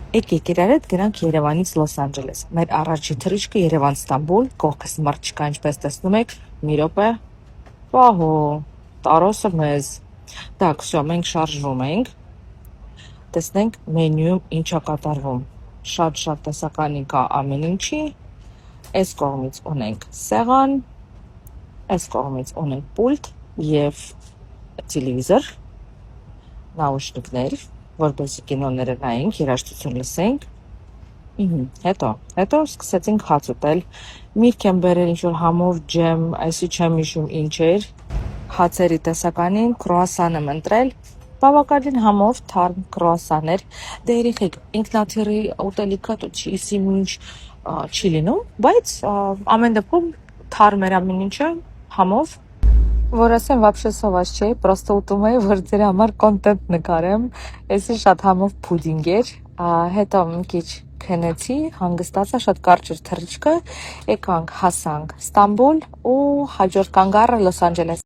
Եկեք իրար հետ գնանք Երևանից Լոս Անջելես։ Մեր առաջին թռիչքը Երևան Ստամբուլ, կողքս մարդ չկա, ինչպես տեսնում եք, մի րոպե։ Պահո, տարոսը մեզ։ Так, всё, մենք շարժվում ենք։ Տեսնենք մենյուում ինչա կատարվում։ Շատ տեսականի կա ամեն ինչի։ Այս կողմից ունենք սեղան, այս կողմից ունենք պուլտ եւ տելևիզոր, նաուշնիկներ, որպեսզի կինոները նայենք, երաժշտություն լսենք։ Հետո սկսեցինք հաց ուտել։ Միրգ եմ բերել ինչ-որ համով ջեմ, այսի չեմ հիշում ինչ էր։ Հացերի տեսականին կրուասան եմ ընտրել։ Բավականին համով թարմ կրուասան էր։ Դե երեխեք, ինքնաթիռի ուտելիքը չի ինչ չի լինում, բայց ամեն դեպքում թարմ էր ամեն ինչը համով։ Որ ասեմ, вообще սոված չէի, պրոստը ուտում էի, որ ձեր համար կոնտենտ նկարեմ։ Էսի շատ համով փուդինգ էր, հետո մի քիչ քնեցի, հանգստացա, շատ կարճ էր թռիչքը, եկանք հասանք Ստամբուլ ու հաջորդ կանգառը Լոս Անջելես։